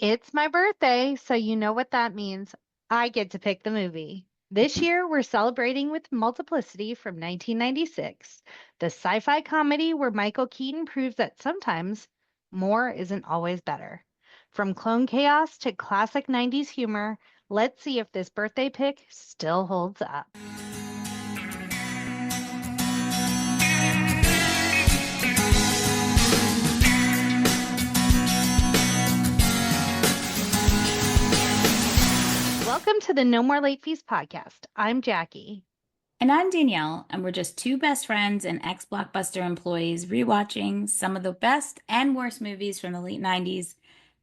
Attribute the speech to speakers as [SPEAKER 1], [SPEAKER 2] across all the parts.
[SPEAKER 1] It's my birthday, so you know what that means. I get to pick the movie. This year, we're celebrating with Multiplicity from 1996, the sci-fi comedy where Michael Keaton proves that sometimes more isn't always better. From clone chaos to classic 90s humor, let's see if this birthday pick still holds up. Welcome to the No More Late Fees podcast. I'm Jackie.
[SPEAKER 2] And I'm Danielle, and we're just two best friends and ex-Blockbuster employees rewatching some of the best and worst movies from the late 90s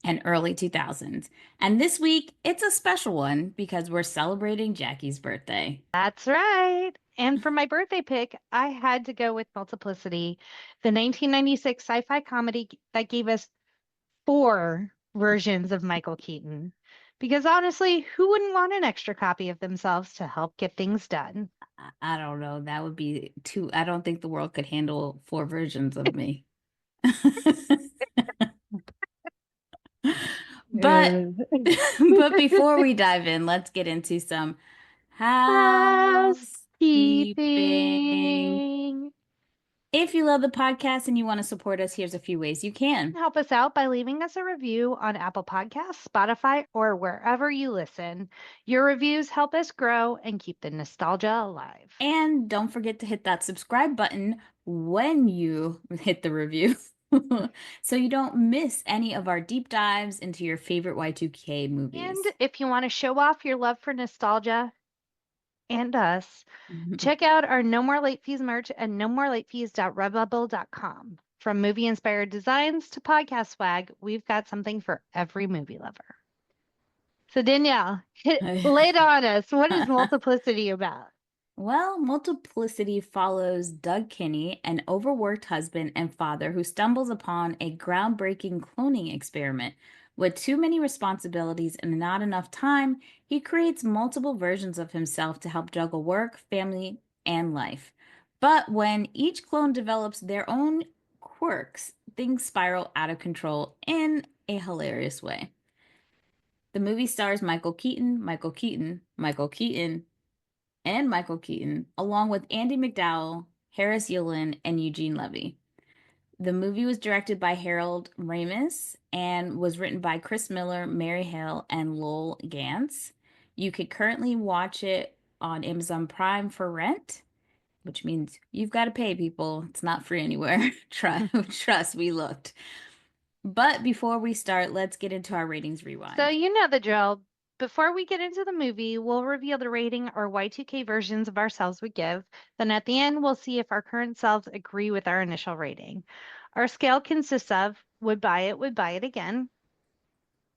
[SPEAKER 2] and early 2000s. And this week, it's a special one because we're celebrating Jackie's birthday.
[SPEAKER 1] That's right. And for my birthday pick, I had to go with Multiplicity, the 1996 sci-fi comedy that gave us four versions of Michael Keaton. Because honestly, who wouldn't want an extra copy of themselves to help get things done?
[SPEAKER 2] I don't know, that would be too, I don't think the world could handle four versions of me. But
[SPEAKER 1] Uh,
[SPEAKER 2] but before we dive in, let's get into some housekeeping.
[SPEAKER 1] Housekeeping.
[SPEAKER 2] If you love the podcast and you want to support us, here's a few ways you can.
[SPEAKER 1] Help us out by leaving us a review on Apple Podcasts, Spotify, or wherever you listen. Your reviews help us grow and keep the nostalgia alive.
[SPEAKER 2] And don't forget to hit that subscribe button when you hit the review so you don't miss any of our deep dives into your favorite Y2K
[SPEAKER 1] And
[SPEAKER 2] movies.
[SPEAKER 1] if you want to show off your love for nostalgia and us,
[SPEAKER 2] Mhm.
[SPEAKER 1] check out our No More Late Fees merch at nomorelatefees.redbubble.com. From movie inspired designs to podcast swag, we've got something for every movie lover. So, Danielle, lay it on us. What is Multiplicity about?
[SPEAKER 2] Well, Multiplicity follows Doug Kinney, an overworked husband and father who stumbles upon a groundbreaking cloning experiment. With too many responsibilities and not enough time, he creates multiple versions of himself to help juggle work, family, and life. But when each clone develops their own quirks, things spiral out of control in a hilarious way. The movie stars Michael Keaton, Michael Keaton, Michael Keaton, and Michael Keaton, along with Andy McDowell, Harris Yulin, and Eugene Levy. The movie was directed by Harold Ramis and was written by Chris Miller, Mary Hale, and Lowell Gantz. You could currently watch it on Amazon Prime for rent, which means you've got to pay people. It's not free anywhere. Trust, we looked. But before we start, let's get into our ratings
[SPEAKER 1] So,
[SPEAKER 2] rewind.
[SPEAKER 1] you know the drill. Before we get into the movie, we'll reveal the rating our Y2K versions of ourselves would give. Then at the end, we'll see if our current selves agree with our initial rating. Our scale consists of would buy it again,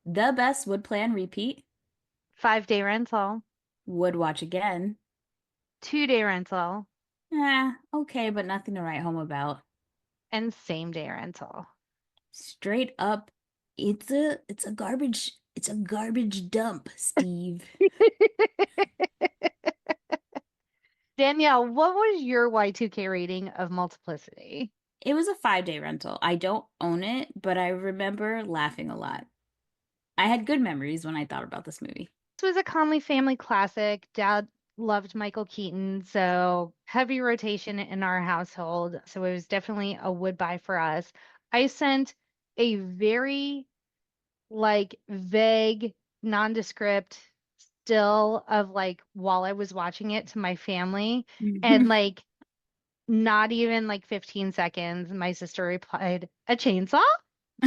[SPEAKER 2] The best would plan repeat,
[SPEAKER 1] 5 day rental,
[SPEAKER 2] would watch again.
[SPEAKER 1] 2 day rental,
[SPEAKER 2] Okay, but nothing to write home about.
[SPEAKER 1] and same day rental.
[SPEAKER 2] Straight up, it's a garbage dump, Steve.
[SPEAKER 1] Danielle, what was your Y2K rating of Multiplicity?
[SPEAKER 2] It was a 5-day rental. I don't own it, but I remember laughing a lot. I had good memories when I thought about this movie.
[SPEAKER 1] This was a Conley family classic. Dad loved Michael Keaton, so heavy rotation in our household. So it was definitely a would buy for us. I sent a very vague, nondescript still of while I was watching it to my family and not even 15 seconds, my sister replied, "A chainsaw?"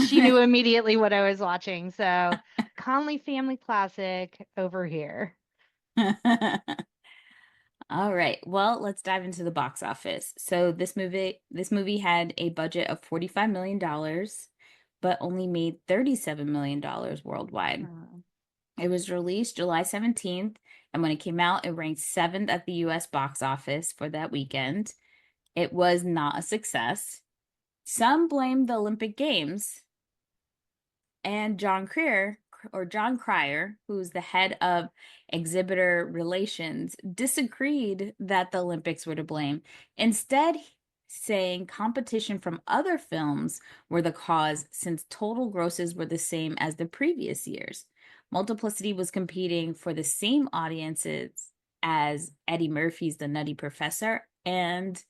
[SPEAKER 1] She knew immediately what I was watching. So, Conley family classic over here.
[SPEAKER 2] All right. Well, let's dive into the box office. So this movie had a budget of $45 million, but only made $37 million worldwide.
[SPEAKER 1] Oh.
[SPEAKER 2] It was released July 17th, and when it came out, it ranked 7th at the US box office for that weekend. It was not a success. Some blamed the Olympic Games, and John Cryer, who's the head of exhibitor relations, disagreed that the Olympics were to blame. Instead, saying competition from other films were the cause since total grosses were the same as the previous years. Multiplicity was competing for the same audiences as Eddie Murphy's The Nutty Professor, and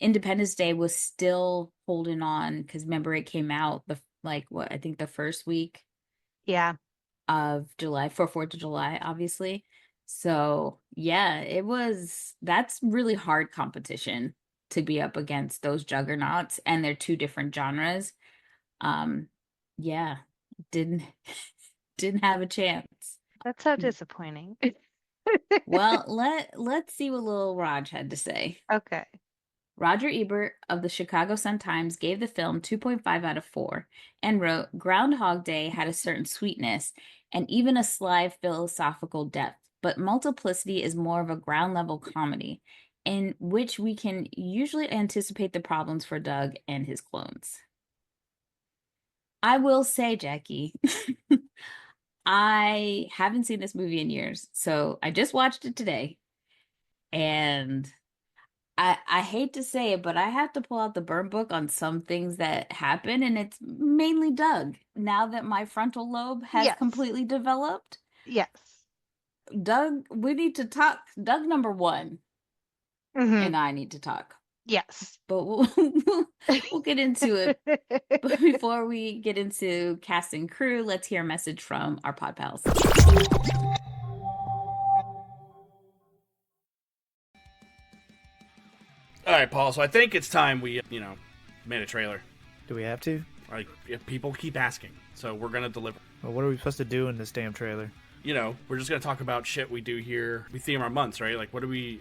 [SPEAKER 2] Independence Day was still holding on because remember it came out I think the first week
[SPEAKER 1] Yeah.
[SPEAKER 2] of July for 4th of July, obviously. So yeah, that's really hard competition to be up against those juggernauts, and they're two different genres. Um, yeah, didn't didn't have a chance.
[SPEAKER 1] That's so disappointing.
[SPEAKER 2] Well, let's see what little Raj had to say.
[SPEAKER 1] Okay.
[SPEAKER 2] Roger Ebert of the Chicago Sun-Times gave the film 2.5 out of 4 and wrote, Groundhog Day had a certain sweetness and even a sly philosophical depth, but Multiplicity is more of a ground-level comedy in which we can usually anticipate the problems for Doug and his clones. I will say, Jackie, I haven't seen this movie in years, so I just watched it today, and I hate to say it, but I have to pull out the burn book on some things that happen, and it's mainly Doug. Now that my frontal lobe has
[SPEAKER 1] Yes.
[SPEAKER 2] completely developed,
[SPEAKER 1] Yes.
[SPEAKER 2] Doug, we need to talk. Doug number one
[SPEAKER 1] Hmm.
[SPEAKER 2] and I need to talk,
[SPEAKER 1] Yes.
[SPEAKER 2] but we'll get into it. But before we get into cast and crew, let's hear a message from our pod pals.
[SPEAKER 3] All right, Paul. So I think it's time we, made a trailer.
[SPEAKER 4] Do we have to?
[SPEAKER 3] Like, if people keep asking, so we're gonna deliver.
[SPEAKER 4] Well, what are we supposed to do in this damn trailer?
[SPEAKER 3] We're just gonna talk about shit we do here. We theme our months, right? Like, what do we?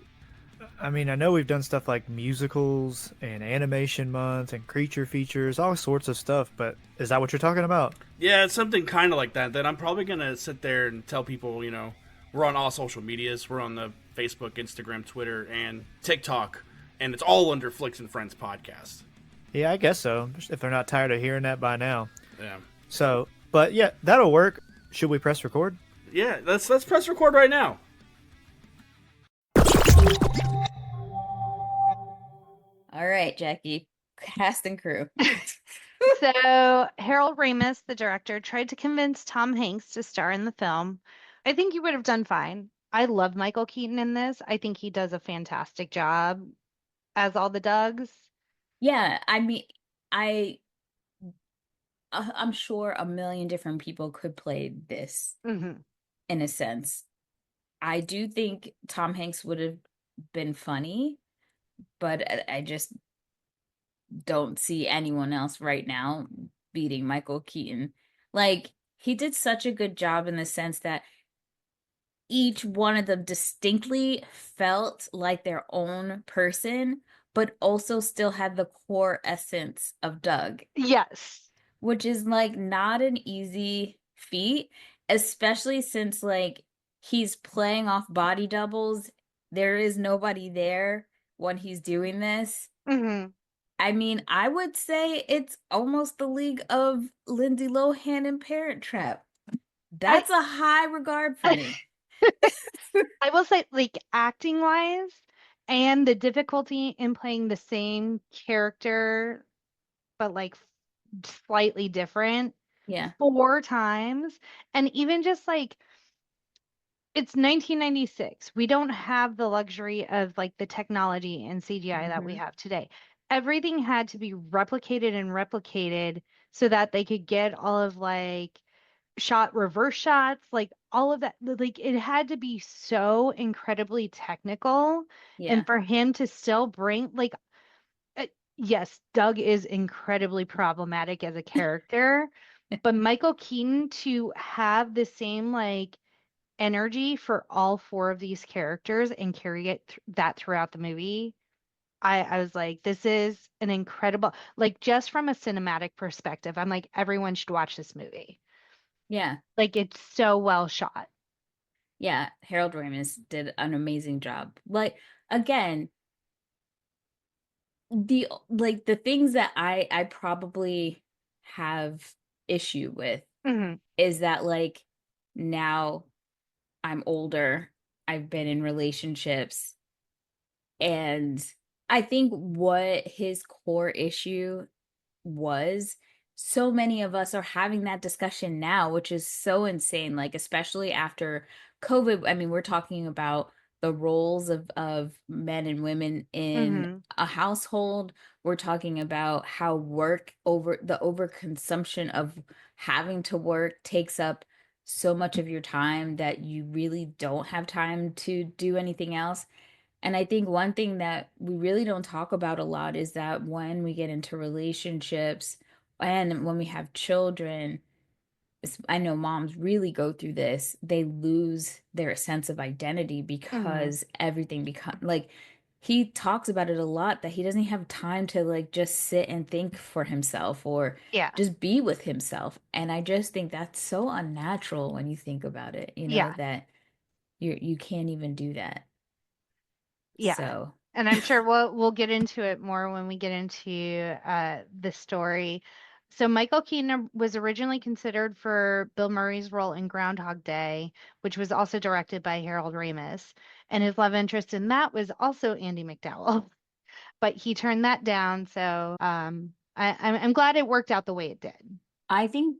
[SPEAKER 4] I mean, I know we've done stuff like musicals and animation month and creature features, all sorts of stuff, but is that what you're talking about?
[SPEAKER 3] Yeah, it's something kind of like that. Then I'm probably gonna sit there and tell people, we're on all social medias. We're on the Facebook, Instagram, Twitter, and TikTok, and it's all under Flicks and Friends podcast.
[SPEAKER 4] Yeah, I guess so, if they're not tired of hearing that by now.
[SPEAKER 3] Yeah.
[SPEAKER 4] So, but yeah, that'll work. Should we press record?
[SPEAKER 3] Yeah, let's press record right now.
[SPEAKER 2] All right, Jackie, cast and crew.
[SPEAKER 1] So Harold Ramis, the director, tried to convince Tom Hanks to star in the film. I think he would have done fine. I love Michael Keaton in this. I think he does a fantastic job as all the Dougs.
[SPEAKER 2] Yeah, I mean, I I'm sure a million different people could play this
[SPEAKER 1] Hmm.
[SPEAKER 2] in a sense. I do think Tom Hanks would have been funny, but I just don't see anyone else right now beating Michael Keaton. Like, he did such a good job in the sense that each one of them distinctly felt like their own person, but also still had the core essence of Doug,
[SPEAKER 1] Yes.
[SPEAKER 2] which is like not an easy feat, especially since like he's playing off body doubles. There is nobody there when he's doing this.
[SPEAKER 1] Hmm.
[SPEAKER 2] I mean, I would say it's almost the league of Lindsay Lohan and Parent Trap.
[SPEAKER 1] I
[SPEAKER 2] That's a high regard for me.
[SPEAKER 1] I will say, like, acting wise, and the difficulty in playing the same character, but like slightly different
[SPEAKER 2] Yeah.
[SPEAKER 1] 4 times. And even just like it's 1996. We don't have the luxury of like the technology and CGI that we
[SPEAKER 2] Hmm.
[SPEAKER 1] have today. Everything had to be replicated and replicated so that they could get all of like reverse shots, like all of that. Like it had to be so incredibly technical.
[SPEAKER 2] Yeah.
[SPEAKER 1] And for him to still bring like yes, Doug is incredibly problematic as a character, but Michael Keaton to have the same like energy for all 4 of these characters and carry that throughout the movie. I was like, this is an incredible, like just from a cinematic perspective, I'm like, everyone should watch this movie.
[SPEAKER 2] Yeah.
[SPEAKER 1] Like it's so well shot.
[SPEAKER 2] Yeah. Harold Ramis did an amazing job. Like, again, the things that I probably have issue with
[SPEAKER 1] Hmm.
[SPEAKER 2] is that like now I'm older, I've been in relationships, and I think what his core issue was, so many of us are having that discussion now, which is so insane. Like, especially after COVID. I mean, we're talking about the roles of men and women in
[SPEAKER 1] Mm-hmm.
[SPEAKER 2] a household. We're talking about how the overconsumption of having to work takes up so much of your time that you really don't have time to do anything else. And I think one thing that we really don't talk about a lot is that when we get into relationships and when we have children, I know moms really go through this. They lose their sense of identity
[SPEAKER 1] Mm-hmm.
[SPEAKER 2] because everything becomes like, he talks about it a lot, that he doesn't have time to like just sit and think for himself or
[SPEAKER 1] Yeah.
[SPEAKER 2] just be with himself. And I just think that's so unnatural when you think about it,
[SPEAKER 1] Yeah.
[SPEAKER 2] that you can't even do that.
[SPEAKER 1] Yeah.
[SPEAKER 2] So
[SPEAKER 1] And I'm sure we'll get into it more when we get into the story. So Michael Keaton was originally considered for Bill Murray's role in Groundhog Day, which was also directed by Harold Ramis, and his love interest in that was also Andy McDowell, but he turned that down. So I'm glad it worked out the way it did.
[SPEAKER 2] I think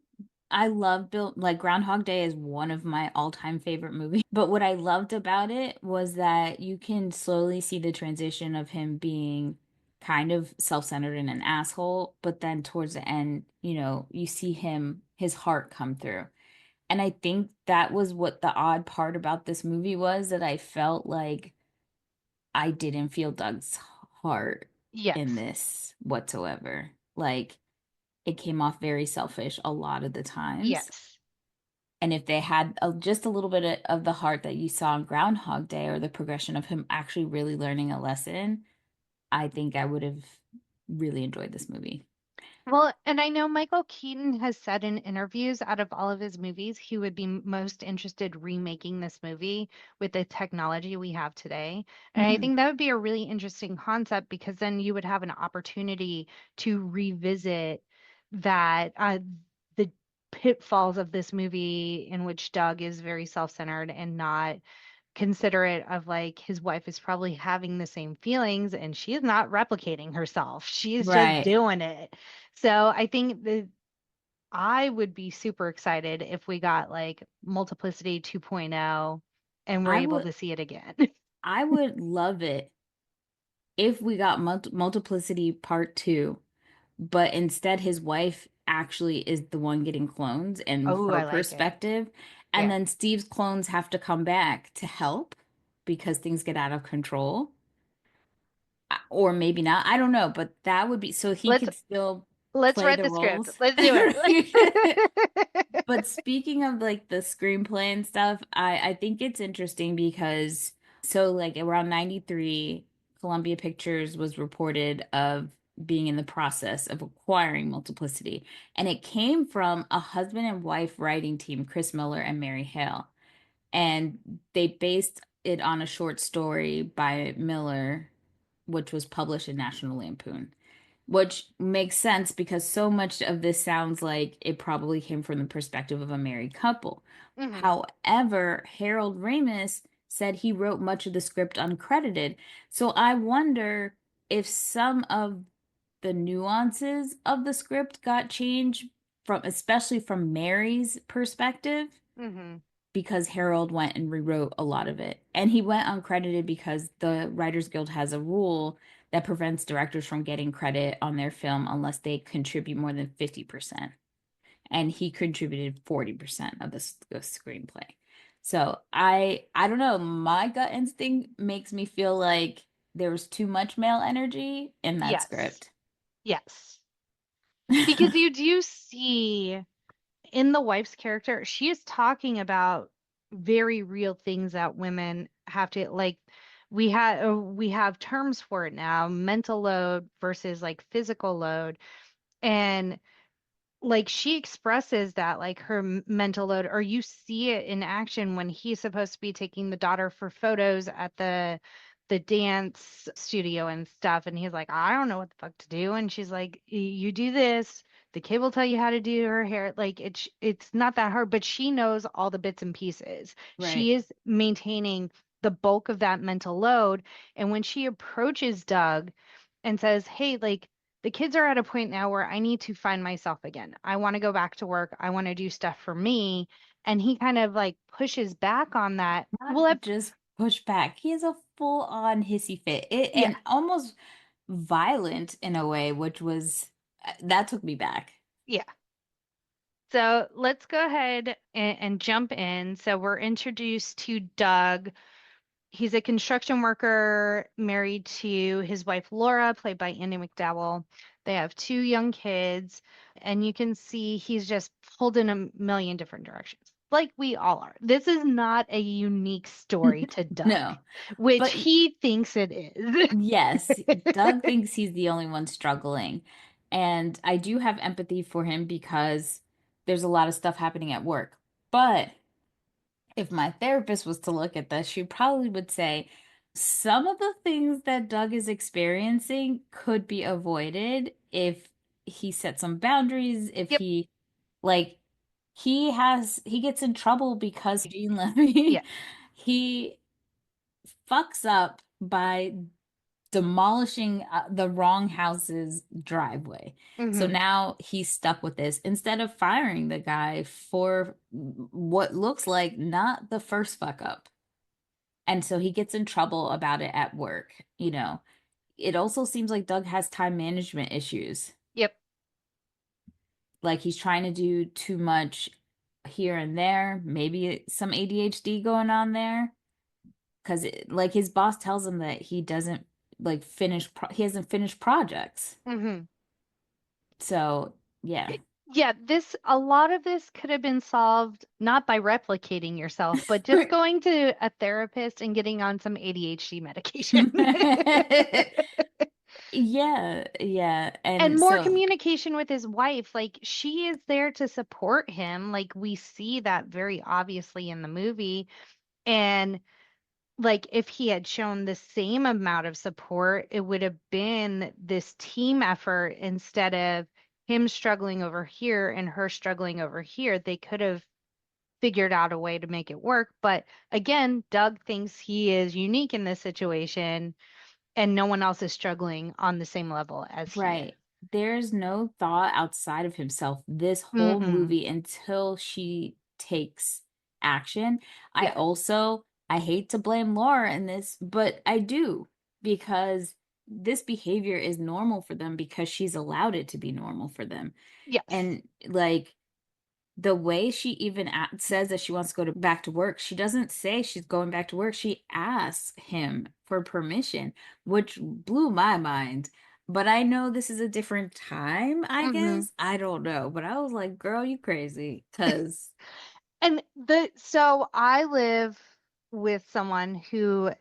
[SPEAKER 2] I love Bill, like Groundhog Day is one of my all-time favorite movies. But what I loved about it was that you can slowly see the transition of him being kind of self-centered and an asshole, but then towards the end, you see his heart come through. And I think that was what the odd part about this movie was, that I felt like I didn't feel Doug's heart in
[SPEAKER 1] Yes.
[SPEAKER 2] this whatsoever. Like, it came off very selfish a lot of the times.
[SPEAKER 1] Yes.
[SPEAKER 2] And if they had just a little bit of the heart that you saw in Groundhog Day, or the progression of him actually really learning a lesson, I think I would have really enjoyed this movie.
[SPEAKER 1] Well, and I know Michael Keaton has said in interviews out of all of his movies, he would be most interested remaking this movie with the technology we have today. And I
[SPEAKER 2] Mhm.
[SPEAKER 1] think that would be a really interesting concept because then you would have an opportunity to revisit that the pitfalls of this movie in which Doug is very self-centered and not considerate of like his wife is probably having the same feelings and she is not replicating herself. She's just
[SPEAKER 2] Right.
[SPEAKER 1] doing it. So I think that I would be super excited if we got like Multiplicity 2.0 and we're
[SPEAKER 2] I
[SPEAKER 1] able
[SPEAKER 2] would
[SPEAKER 1] to see it again.
[SPEAKER 2] I would love it if we got Multiplicity Part 2, but instead his wife actually is the one getting clones and
[SPEAKER 1] Oh,
[SPEAKER 2] her
[SPEAKER 1] I like it.
[SPEAKER 2] perspective, and
[SPEAKER 1] Yeah.
[SPEAKER 2] then Steve's clones have to come back to help because things get out of control. Or maybe not. I don't know, but that would be so he
[SPEAKER 1] Let's
[SPEAKER 2] could still
[SPEAKER 1] let's
[SPEAKER 2] play
[SPEAKER 1] write
[SPEAKER 2] the
[SPEAKER 1] the script.
[SPEAKER 2] roles.
[SPEAKER 1] Let's do it.
[SPEAKER 2] But speaking of like the screenplay and stuff, I think it's interesting because so like around 93, Columbia Pictures was reported of being in the process of acquiring Multiplicity. And it came from a husband and wife writing team, Chris Miller and Mary Hale. And they based it on a short story by Miller, which was published in National Lampoon, which makes sense because so much of this sounds like it probably came from the perspective of a married couple.
[SPEAKER 1] Hmm.
[SPEAKER 2] However, Harold Ramis said he wrote much of the script uncredited. So I wonder if some of the nuances of the script got changed from, especially from Mary's perspective,
[SPEAKER 1] Hmm.
[SPEAKER 2] because Harold went and rewrote a lot of it. And he went uncredited because the Writers Guild has a rule that prevents directors from getting credit on their film unless they contribute more than 50%. And he contributed 40% of the screenplay. So I don't know, my gut instinct makes me feel like there was too much male energy in that
[SPEAKER 1] Yes.
[SPEAKER 2] script.
[SPEAKER 1] Yes. Because you do see in the wife's character, she is talking about very real things that women have to like we have terms for it now, mental load versus like physical load. And like she expresses that like her mental load or you see it in action when he's supposed to be taking the daughter for photos at the dance studio and stuff and he's like I don't know what the fuck to do and she's like you do this, the kid will tell you how to do her hair, like it's not that hard but she knows all the bits and pieces,
[SPEAKER 2] Right.
[SPEAKER 1] she is maintaining the bulk of that mental load. And when she approaches Doug and says, "Hey, like the kids are at a point now where I need to find myself again. I want to go back to work. I want to do stuff for me." And he kind of like pushes back on that. Well,
[SPEAKER 2] Not just push back. He has a full-on hissy fit.
[SPEAKER 1] yeah,
[SPEAKER 2] And almost violent in a way, which was that took me back.
[SPEAKER 1] yeah. So let's go ahead and jump in. So we're introduced to Doug. He's a construction worker married to his wife Laura, played by Andy McDowell. They have 2 young kids, and you can see he's just pulled in a million different directions, like we all are. This is not a unique story to Doug,
[SPEAKER 2] No.
[SPEAKER 1] which
[SPEAKER 2] But
[SPEAKER 1] he thinks it is.
[SPEAKER 2] yes, Doug thinks he's the only one struggling. And I do have empathy for him because there's a lot of stuff happening at work. But if my therapist was to look at this, she probably would say some of the things that Doug is experiencing could be avoided if he set some boundaries, if
[SPEAKER 1] Yep.
[SPEAKER 2] he like he gets in trouble because Gene
[SPEAKER 1] Yeah.
[SPEAKER 2] Levy he fucks up by demolishing the wrong house's driveway. So
[SPEAKER 1] Hmm.
[SPEAKER 2] now he's stuck with this instead of firing the guy for what looks like not the first fuck up. And so he gets in trouble about it at work, you know. It also seems like Doug has time management issues.
[SPEAKER 1] Yep.
[SPEAKER 2] Like he's trying to do too much here and there, maybe some ADHD going on there. Because like his boss tells him that he doesn't like he hasn't finished projects.
[SPEAKER 1] Hmm.
[SPEAKER 2] So yeah.
[SPEAKER 1] Yeah, a lot of this could have been solved not by replicating yourself, but just going to a therapist and getting on some ADHD medication.
[SPEAKER 2] Yeah.
[SPEAKER 1] And
[SPEAKER 2] And
[SPEAKER 1] more
[SPEAKER 2] so
[SPEAKER 1] communication with his wife. Like she is there to support him. Like we see that very obviously in the movie. And like if he had shown the same amount of support, it would have been this team effort instead of him struggling over here and her struggling over here. They could have figured out a way to make it work. But again, Doug thinks he is unique in this situation and no one else is struggling on the same level as he is.
[SPEAKER 2] right. There's no thought outside of himself this whole
[SPEAKER 1] Hmm.
[SPEAKER 2] movie until she takes action.
[SPEAKER 1] Yeah.
[SPEAKER 2] I hate to blame Laura in this, but I do because this behavior is normal for them because she's allowed it to be normal for them.
[SPEAKER 1] Yes.
[SPEAKER 2] And like the way she even says that she wants to go back to work, she doesn't say she's going back to work. She asks him for permission, which blew my mind. But I know this is a different time, I
[SPEAKER 1] Hmm.
[SPEAKER 2] guess. I don't know. But I was like, girl, you crazy. Because,
[SPEAKER 1] And so I live with someone who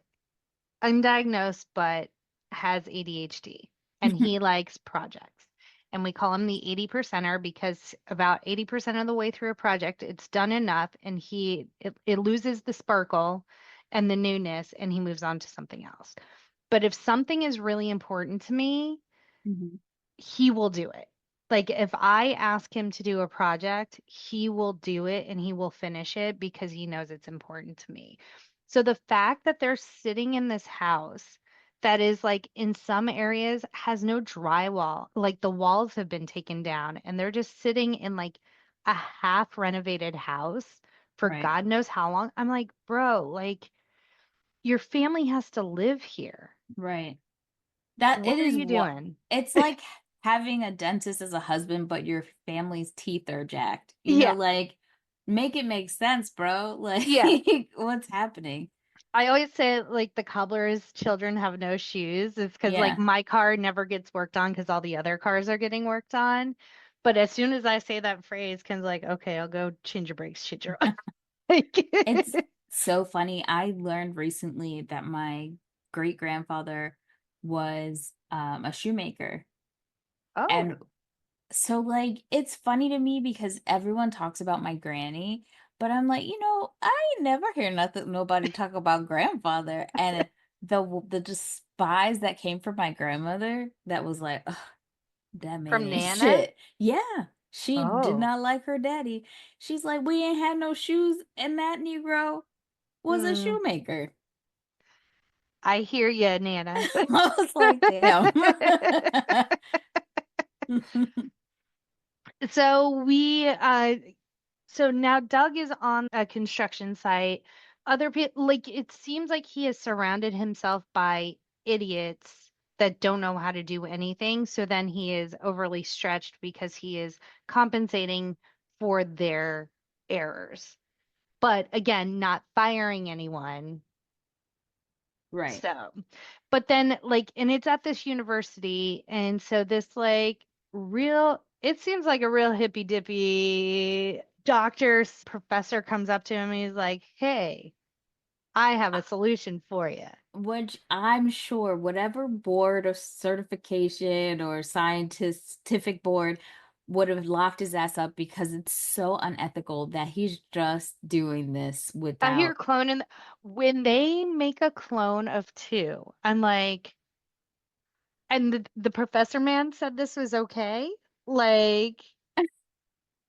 [SPEAKER 1] undiagnosed but has ADHD and he likes projects. And we call him the 80 percenter because about 80% of the way through a project, it's done enough and it loses the sparkle and the newness and he moves on to something else. But if something is really important to me,
[SPEAKER 2] Mhm.
[SPEAKER 1] he will do it. Like if I ask him to do a project, he will do it and he will finish it because he knows it's important to me. So the fact that they're sitting in this house that is like in some areas has no drywall, like the walls have been taken down and they're just sitting in like a half renovated house for
[SPEAKER 2] Right,
[SPEAKER 1] God knows how long. I'm like, bro, like your family has to live here.
[SPEAKER 2] right. That
[SPEAKER 1] What
[SPEAKER 2] it
[SPEAKER 1] are
[SPEAKER 2] is
[SPEAKER 1] you
[SPEAKER 2] what
[SPEAKER 1] doing?
[SPEAKER 2] it's like having a dentist as a husband, but your family's teeth are jacked.
[SPEAKER 1] Yeah.
[SPEAKER 2] Like make it make sense, bro. Like
[SPEAKER 1] Yeah.
[SPEAKER 2] what's happening?
[SPEAKER 1] I always say like the cobbler's children have no shoes. It's because like
[SPEAKER 2] Yeah.
[SPEAKER 1] my car never gets worked on because all the other cars are getting worked on. But as soon as I say that phrase, Ken's like, okay, I'll go change your brakes, shit your like,
[SPEAKER 2] It's so funny. I learned recently that my great grandfather was a shoemaker.
[SPEAKER 1] oh,
[SPEAKER 2] And so, like, it's funny to me because everyone talks about my granny, but I'm like, I ain't never hear nobody talk about grandfather. And the despise that came from my grandmother that was like, "Ugh, that man
[SPEAKER 1] from
[SPEAKER 2] ain't
[SPEAKER 1] Nana.
[SPEAKER 2] shit." Yeah, she did
[SPEAKER 1] Oh,
[SPEAKER 2] not like her daddy. She's like, we ain't had no shoes, and that Negro was a
[SPEAKER 1] mm,
[SPEAKER 2] shoemaker.
[SPEAKER 1] I hear you, Nana.
[SPEAKER 2] I was like, damn.
[SPEAKER 1] So so now Doug is on a construction site. Other people, like, it seems like he has surrounded himself by idiots that don't know how to do anything. So then he is overly stretched because he is compensating for their errors. But again, not firing anyone.
[SPEAKER 2] Right.
[SPEAKER 1] So, but then like, and it's at this university, and so this like it seems like a real hippy dippy professor comes up to him and he's like, "Hey, I have a solution for you."
[SPEAKER 2] Which I'm sure whatever board of certification or scientific board would have locked his ass up because it's so unethical that he's just doing this
[SPEAKER 1] I hear
[SPEAKER 2] without.
[SPEAKER 1] clone, and when they make a clone of two, I'm like, and the professor man said this was okay, like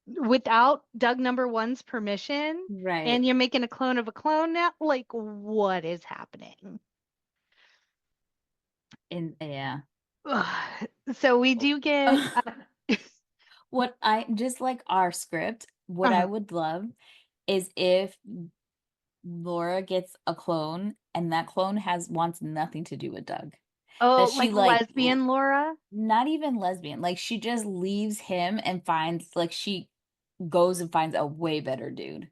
[SPEAKER 1] without Doug number one's permission,
[SPEAKER 2] Right.
[SPEAKER 1] and you're making a clone of a clone now, like what is happening?
[SPEAKER 2] And yeah.
[SPEAKER 1] Ugh. So we do get
[SPEAKER 2] What I just like our script, what I
[SPEAKER 1] uh,
[SPEAKER 2] would love is if Laura gets a clone and that clone has wants nothing to do with Doug. That
[SPEAKER 1] oh,
[SPEAKER 2] she
[SPEAKER 1] like
[SPEAKER 2] like
[SPEAKER 1] lesbian Laura.
[SPEAKER 2] not even lesbian, like she just leaves him and finds like she goes and finds a way better dude.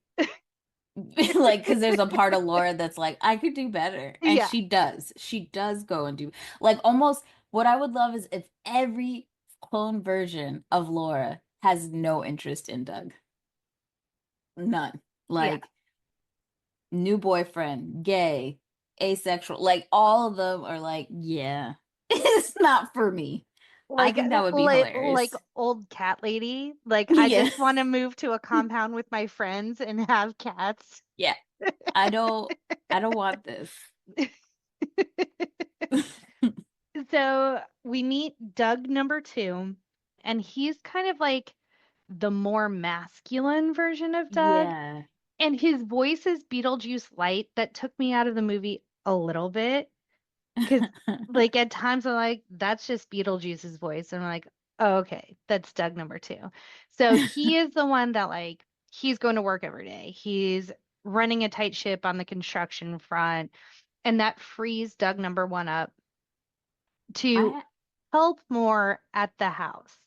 [SPEAKER 2] Like because there's a part of Laura that's like I could do better and
[SPEAKER 1] Yeah.
[SPEAKER 2] she does go and do like almost what I would love is if every clone version of Laura has no interest in Doug, none,
[SPEAKER 1] Yeah.
[SPEAKER 2] like new boyfriend, gay, asexual, like all of them are like, yeah, it's not for me. I
[SPEAKER 1] Like
[SPEAKER 2] think that would be
[SPEAKER 1] like
[SPEAKER 2] hilarious.
[SPEAKER 1] old cat lady. Like I
[SPEAKER 2] Yeah.
[SPEAKER 1] just want to move to a compound with my friends and have cats.
[SPEAKER 2] Yeah. I don't want this.
[SPEAKER 1] So we meet Doug number two, and he's kind of like the more masculine version of Doug.
[SPEAKER 2] Yeah.
[SPEAKER 1] And his voice is Beetlejuice light. That took me out of the movie a little bit. Because, like, at times I'm like, that's just Beetlejuice's voice. And I'm like, oh, okay, that's Doug number two. So he is the one that, like, he's going to work every day. He's running a tight ship on the construction front. And that frees Doug number one up to
[SPEAKER 2] I
[SPEAKER 1] help more at the house.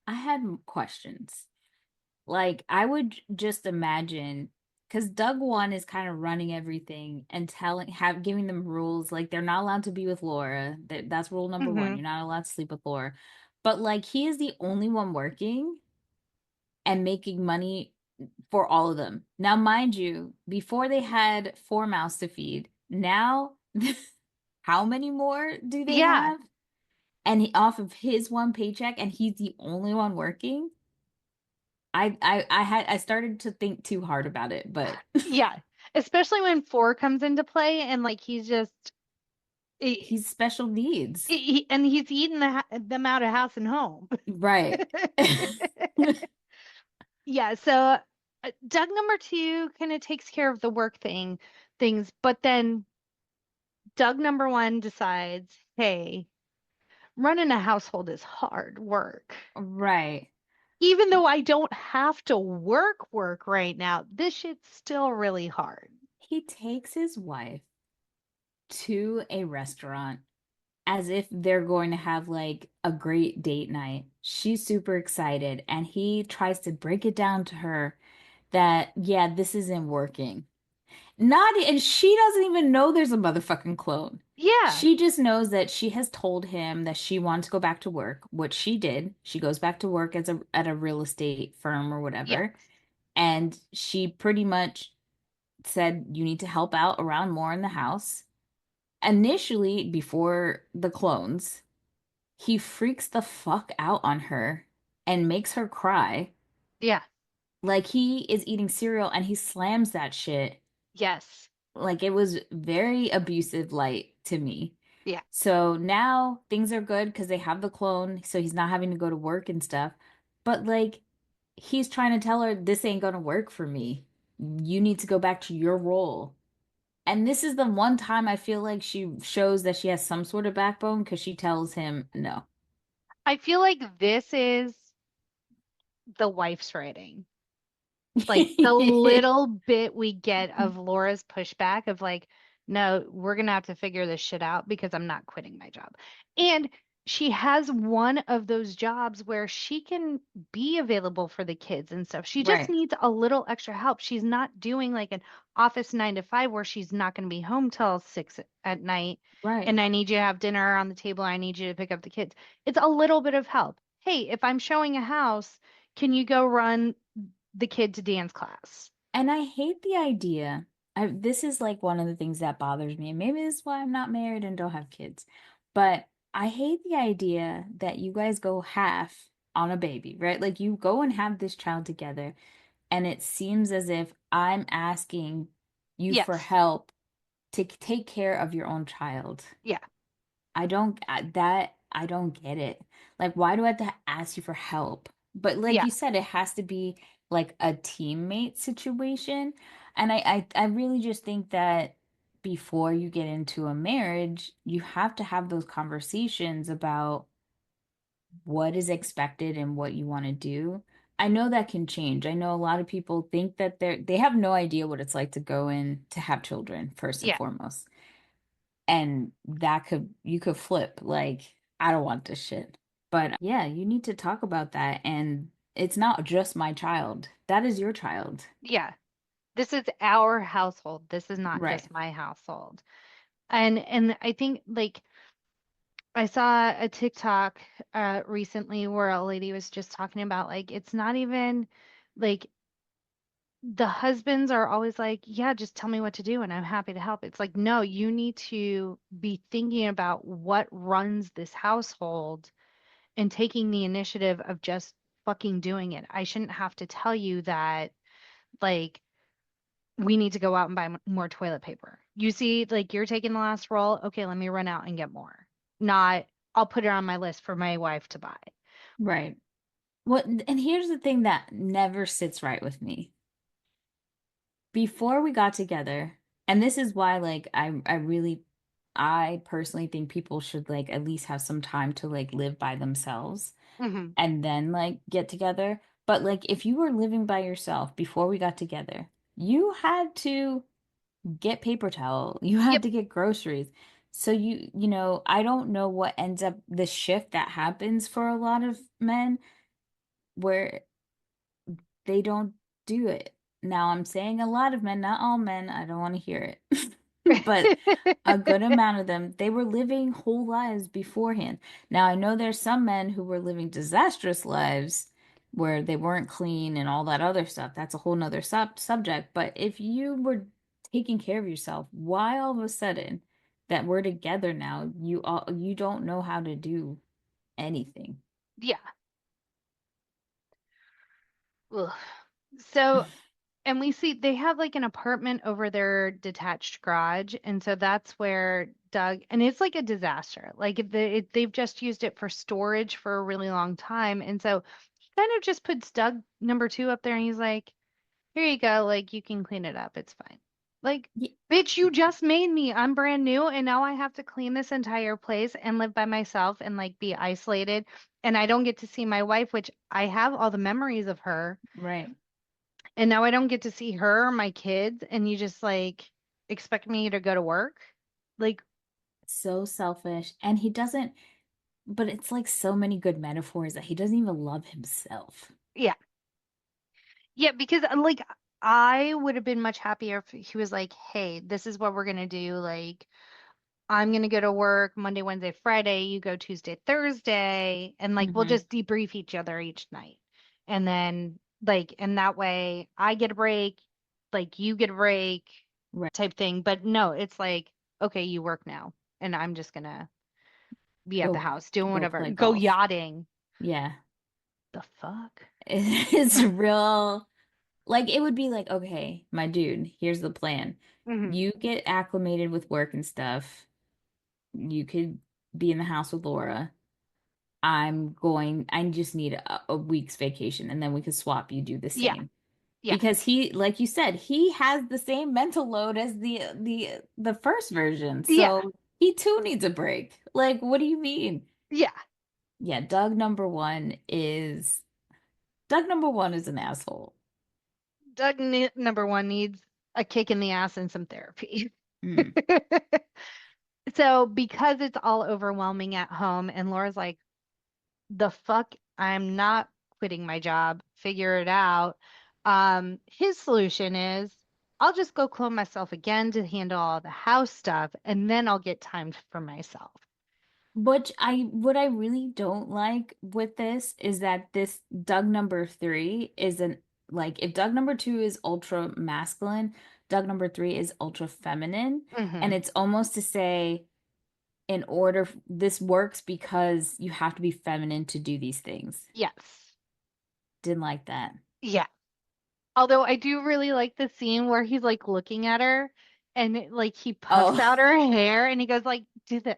[SPEAKER 2] I had questions. Like I would just imagine because Doug one is kind of running everything and giving them rules like they're not allowed to be with Laura. That's rule number one.
[SPEAKER 1] Hmm.
[SPEAKER 2] You're not allowed to sleep with Laura. But like he is the only one working and making money for all of them. Now, mind you, before they had four mouths to feed. Now, how many more do they
[SPEAKER 1] Yeah.
[SPEAKER 2] have? And off of his one paycheck, and he's the only one working. I started to think too hard about it, but
[SPEAKER 1] Yeah. Especially when four comes into play and like he's just he,
[SPEAKER 2] he's special needs.
[SPEAKER 1] and he's eating them out of house and home.
[SPEAKER 2] Right.
[SPEAKER 1] Yeah, so Doug number two kind of takes care of the work things, but then Doug number one decides, hey, running a household is hard work.
[SPEAKER 2] Right.
[SPEAKER 1] Even though I don't have to work right now, this shit's still really hard.
[SPEAKER 2] He takes his wife to a restaurant as if they're going to have like a great date night. She's super excited, and he tries to break it down to her that, yeah, this isn't working. Not, and she doesn't even know there's a motherfucking clone.
[SPEAKER 1] Yeah,
[SPEAKER 2] She just knows that she has told him that she wants to go back to work, which she did. She goes back to work as at a real estate firm or
[SPEAKER 1] yeah,
[SPEAKER 2] whatever. And she pretty much said, you need to help out around more in the house. Initially, before the clones, he freaks the fuck out on her and makes her cry.
[SPEAKER 1] yeah,
[SPEAKER 2] Like he is eating cereal and he slams that shit.
[SPEAKER 1] yes,
[SPEAKER 2] Like it was very abusive light to me.
[SPEAKER 1] yeah,
[SPEAKER 2] So now things are good because they have the clone, so he's not having to go to work and stuff. But like he's trying to tell her this ain't gonna work for me. You need to go back to your role. And this is the one time I feel like she shows that she has some sort of backbone because she tells him no.
[SPEAKER 1] I feel like this is the wife's writing. Like the little bit we get of Laura's pushback of like, no, we're gonna have to figure this shit out because I'm not quitting my job. And she has one of those jobs where she can be available for the kids and stuff. She just
[SPEAKER 2] Right,
[SPEAKER 1] needs a little extra help. She's not doing like an office 9 to 5 where she's not going to be home till 6 at night.
[SPEAKER 2] right.
[SPEAKER 1] And I need you to have dinner on the table. I need you to pick up the kids. It's a little bit of help. Hey, if I'm showing a house, can you go run the kid to dance class?
[SPEAKER 2] And I hate the idea. This is like one of the things that bothers me. And maybe this is why I'm not married and don't have kids. But I hate the idea that you guys go half on a baby, right? Like you go and have this child together, and it seems as if I'm asking you for
[SPEAKER 1] Yes.
[SPEAKER 2] help to take care of your own child.
[SPEAKER 1] Yeah.
[SPEAKER 2] I don't get it. Like, why do I have to ask you for help? But like
[SPEAKER 1] Yeah.
[SPEAKER 2] you said, it has to be like a teammate situation. And I really just think that before you get into a marriage, you have to have those conversations about what is expected and what you want to do. I know that can change. I know a lot of people think that they have no idea what it's like to go in to have children, first and
[SPEAKER 1] Yeah.
[SPEAKER 2] foremost. And that could you could flip like I don't want this shit. But yeah, you need to talk about that, and it's not just my child. That is your child.
[SPEAKER 1] Yeah. This is our household. This is not
[SPEAKER 2] Right.
[SPEAKER 1] just my household. And I think like I saw a TikTok recently where a lady was just talking about like it's not even like the husbands are always like, yeah, just tell me what to do and I'm happy to help. It's like, no, you need to be thinking about what runs this household and taking the initiative of just fucking doing it. I shouldn't have to tell you that, like, we need to go out and buy more toilet paper. You see, like, you're taking the last roll. Okay, let me run out and get more. Not, I'll put it on my list for my wife to buy.
[SPEAKER 2] Right. What and here's the thing that never sits right with me. Before we got together, and this is why like I personally think people should like at least have some time to like live by themselves
[SPEAKER 1] Hmm.
[SPEAKER 2] and then like get together. But like if you were living by yourself before we got together, you had to get paper towel, you had
[SPEAKER 1] Yep.
[SPEAKER 2] to get groceries. So you know, I don't know what ends up the shift that happens for a lot of men where they don't do it. Now I'm saying a lot of men, not all men, I don't want to hear it. But a good amount of them, they were living whole lives beforehand. Now, I know there's some men who were living disastrous lives where they weren't clean and all that other stuff. That's a whole nother subject. But if you were taking care of yourself, why all of a sudden that we're together now, you don't know how to do anything?
[SPEAKER 1] Yeah. Ugh. So, and we see they have like an apartment over their detached garage. And so that's where Doug, and it's like a disaster. Like they've just used it for storage for a really long time. And so he kind of just puts Doug number two up there and he's like, here you go. Like you can clean it up. It's fine. Like,
[SPEAKER 2] Y-
[SPEAKER 1] bitch, you just made me. I'm brand new. And now I have to clean this entire place and live by myself and like be isolated. And I don't get to see my wife, which I have all the memories of her.
[SPEAKER 2] Right.
[SPEAKER 1] And now I don't get to see her or my kids, and you just like expect me to go to work? Like,
[SPEAKER 2] So selfish. And he doesn't, but it's like so many good metaphors that he doesn't even love himself.
[SPEAKER 1] yeah. Yeah, because like I would have been much happier if he was like, "Hey, this is what we're gonna do. Like, I'm gonna go to work Monday, Wednesday, Friday. You go Tuesday, Thursday, and like we'll
[SPEAKER 2] Hmm.
[SPEAKER 1] just debrief each other each night. And then like, and that way I get a break, like you get a break
[SPEAKER 2] Right.
[SPEAKER 1] type thing. But no, it's like, okay, you work now, and I'm just gonna be at the
[SPEAKER 2] Go
[SPEAKER 1] house doing
[SPEAKER 2] go
[SPEAKER 1] whatever.
[SPEAKER 2] play
[SPEAKER 1] Go
[SPEAKER 2] golf.
[SPEAKER 1] yachting.
[SPEAKER 2] Yeah.
[SPEAKER 1] The fuck?
[SPEAKER 2] It's real. Like it would be like, okay, my dude, here's the plan.
[SPEAKER 1] Hmm.
[SPEAKER 2] You get acclimated with work and stuff. You could be in the house with Laura. I just need a week's vacation and then we could swap. You do the
[SPEAKER 1] Yeah.
[SPEAKER 2] same.
[SPEAKER 1] Yeah.
[SPEAKER 2] Because he, like you said, he has the same mental load as the first version.
[SPEAKER 1] Yeah.
[SPEAKER 2] So he too needs a break. Like, what do you mean?
[SPEAKER 1] Yeah.
[SPEAKER 2] Yeah, Doug number one is an asshole.
[SPEAKER 1] Number one needs a kick in the ass and some therapy.
[SPEAKER 2] Mm.
[SPEAKER 1] So because it's all overwhelming at home, and Laura's like, the fuck, I'm not quitting my job. Figure it out. His solution is I'll just go clone myself again to handle all the house stuff, and then I'll get time for myself.
[SPEAKER 2] What I really don't like with this is that this Doug number three isn't like if Doug number two is ultra masculine, Doug number three is ultra feminine. And
[SPEAKER 1] Hmm.
[SPEAKER 2] it's almost to say, this works because you have to be feminine to do these things.
[SPEAKER 1] Yes.
[SPEAKER 2] Didn't like that.
[SPEAKER 1] Yeah. Although I do really like the scene where he's like looking at her and like he puffs
[SPEAKER 2] Oh,
[SPEAKER 1] out her hair and he goes like, do this.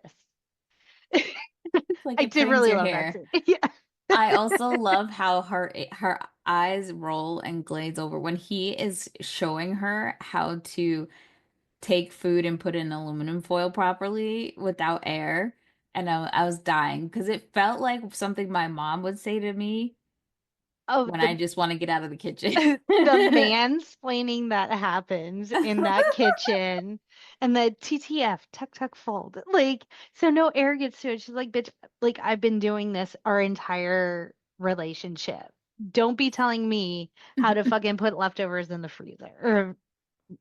[SPEAKER 2] like
[SPEAKER 1] I
[SPEAKER 2] it
[SPEAKER 1] did
[SPEAKER 2] frames
[SPEAKER 1] really
[SPEAKER 2] your
[SPEAKER 1] love that
[SPEAKER 2] hair.
[SPEAKER 1] scene. Yeah.
[SPEAKER 2] I also love how her eyes roll and glaze over when he is showing her how to take food and put it in aluminum foil properly without air. And I was dying because it felt like something my mom would say to me
[SPEAKER 1] Oh,
[SPEAKER 2] when I just want to get out of the kitchen.
[SPEAKER 1] the mansplaining that happens in that kitchen and the TTF, tuck tuck fold. Like, so no air gets to it. She's like, bitch, like I've been doing this our entire relationship. Don't be telling me how to fucking put leftovers in the freezer or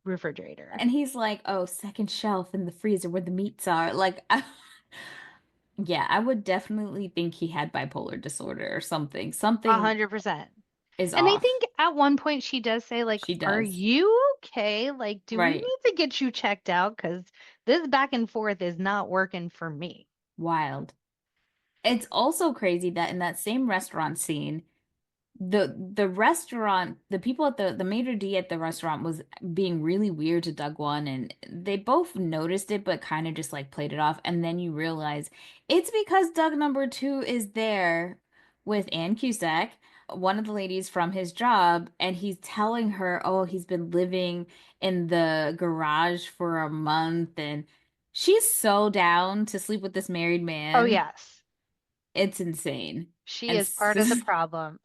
[SPEAKER 1] refrigerator.
[SPEAKER 2] And he's like, "Oh, second shelf in the freezer where the meats are." Like, yeah, I would definitely think he had bipolar disorder or something.
[SPEAKER 1] A
[SPEAKER 2] Something
[SPEAKER 1] 100%.
[SPEAKER 2] is
[SPEAKER 1] And I
[SPEAKER 2] off.
[SPEAKER 1] think at one point she does say, like,
[SPEAKER 2] She
[SPEAKER 1] are
[SPEAKER 2] does.
[SPEAKER 1] you okay? Like, do we
[SPEAKER 2] Right.
[SPEAKER 1] need to get you checked out? Because this back and forth is not working for me.
[SPEAKER 2] Wild. It's also crazy that in that same restaurant scene, the restaurant, the people at the maitre d at the restaurant was being really weird to Doug One, and they both noticed it but kind of just like played it off. And then you realize it's because Doug number two is there with Ann Cusack, one of the ladies from his job, and he's telling her, oh, he's been living in the garage for a month, and she's so down to sleep with this married
[SPEAKER 1] Oh,
[SPEAKER 2] man.
[SPEAKER 1] yes.
[SPEAKER 2] It's insane.
[SPEAKER 1] She
[SPEAKER 2] And
[SPEAKER 1] is part of the problem.